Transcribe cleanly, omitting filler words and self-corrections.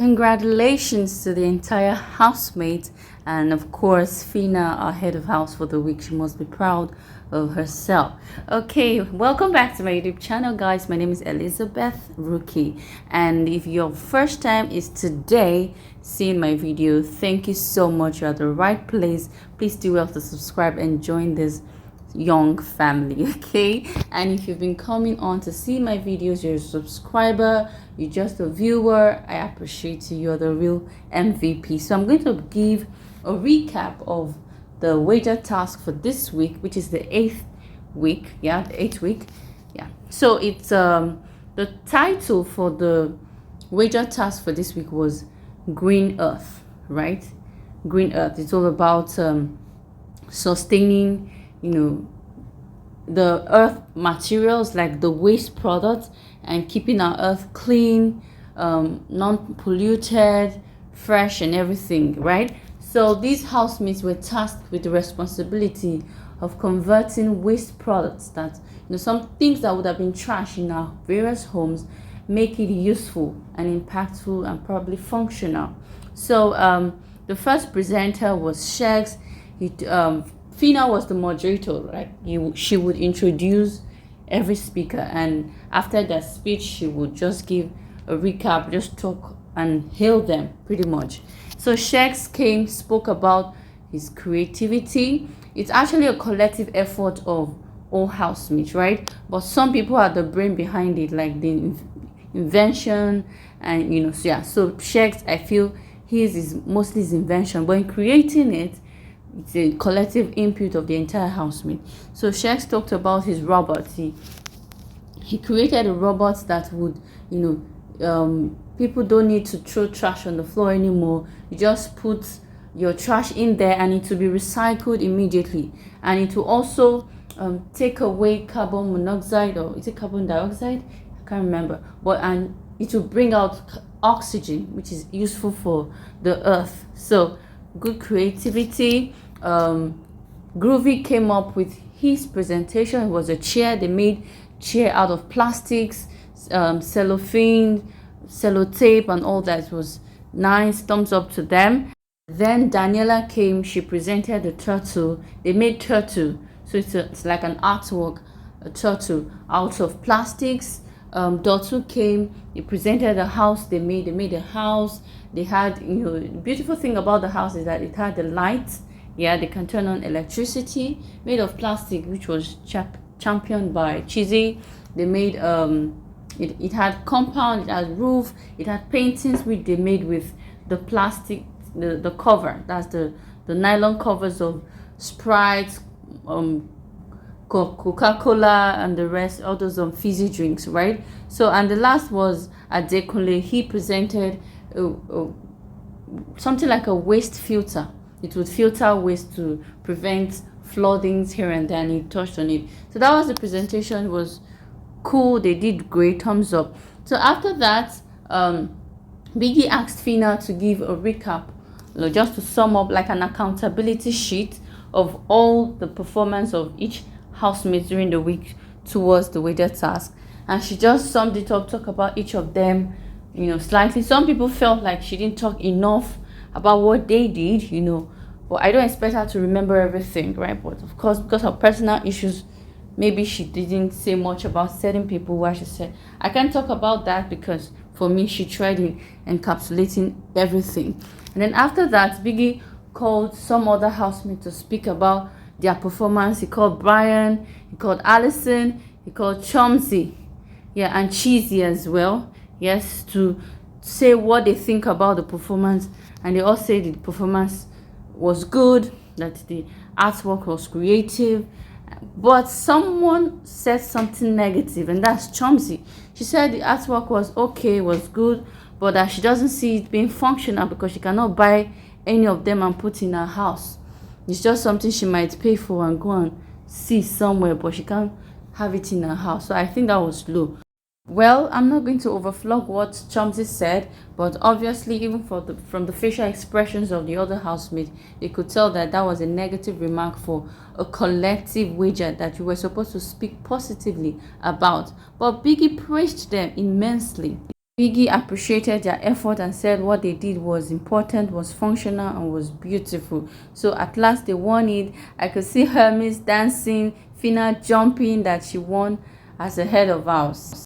Congratulations to the entire housemate, and of course Phyna, our head of house for the week. She must be proud of herself. Okay, welcome back to my YouTube channel, guys. My name is Elizabeth Rukky, and if your first time is today seeing my video, thank you so much. You're at the right place. Please do well to subscribe and join this young family. Okay, and if you've been coming on to see my videos, you're a subscriber, you're just a viewer, I appreciate you. You're the real MVP. So I'm going to give a recap of the wager task for this week, which is the 8th week. Yeah, the 8th week. Yeah, so it's the title for the wager task for this week was Green Earth, right? Green Earth. It's all about sustaining, the earth materials, like the waste products, and keeping our earth clean, non-polluted, fresh, and everything, right? So these housemates were tasked with the responsibility of converting waste products, that some things that would have been trash in our various homes, make it useful and impactful and probably functional. So the first presenter was Sheggz. Phyna was the moderator, right? She would introduce every speaker, and after their speech, she would just give a recap, just talk and hail them pretty much. So Sheggz spoke about his creativity. It's actually a collective effort of all housemates, right? But some people are the brain behind it, like the invention, and so yeah. So Sheggz, I feel his is mostly his invention, but in creating it, it's a collective input of the entire housemate. So Sheggz talked about his robot. He created a robot that would, people don't need to throw trash on the floor anymore. You just put your trash in there and it will be recycled immediately, and it will also take away carbon monoxide, or is it carbon dioxide? I can't remember, and it will bring out oxygen, which is useful for the earth. So good creativity. Groovy came up with his presentation. It was a chair. They made chair out of plastics, cellophane, sellotape, and all that. It was nice. Thumbs up to them. Then Daniella came. She presented the turtle. They made turtle, so it's like an artwork, a turtle out of plastics. Dotun came. He presented the house they made. They made a house. They had, the beautiful thing about the house is that it had the lights. Yeah, they can turn on electricity, made of plastic, which was championed by Chizzy. They made it had compound, it had roof, it had paintings which they made with the plastic, the cover. That's the nylon covers of Sprite, Coca-Cola, and the rest, all those fizzy drinks, right? So, and the last was Adekunle. He presented something like a waste filter. It would filter waste to prevent floodings here and there, and he touched on it. So that was the presentation. It was cool. They did great. Thumbs up. So after that, Biggie asked Phyna to give a recap, just to sum up, like an accountability sheet of all the performance of each housemate during the week towards the wager task. And she just summed it up, talk about each of them, slightly. Some people felt like she didn't talk enough about what they did, but I don't expect her to remember everything, right? But of course, because of personal issues, maybe she didn't say much about certain people. Why she said, I can't talk about that, because for me, she tried in encapsulating everything. And then after that, Biggie called some other housemates to speak about their performance. He called Bryann, he called Allysyn, he called Chomzy'S, yeah, and Chizzy as well. Yes, to say what they think about the performance. And they all said the performance was good, that the artwork was creative. But someone said something negative, and that's Chomzy. She said the artwork was okay, was good, but that she doesn't see it being functional because she cannot buy any of them and put in her house. It's just something she might pay for and go and see somewhere, but she can't have it in her house. So I think that was low. Well, I'm not going to overflog what Chomzy said, but obviously, even from the facial expressions of the other housemates, they could tell that that was a negative remark for a collective wager that you were supposed to speak positively about. But Biggie praised them immensely. Biggie appreciated their effort and said what they did was important, was functional, and was beautiful. So at last they won it. I could see Hermes dancing, Phyna jumping that she won as the head of house.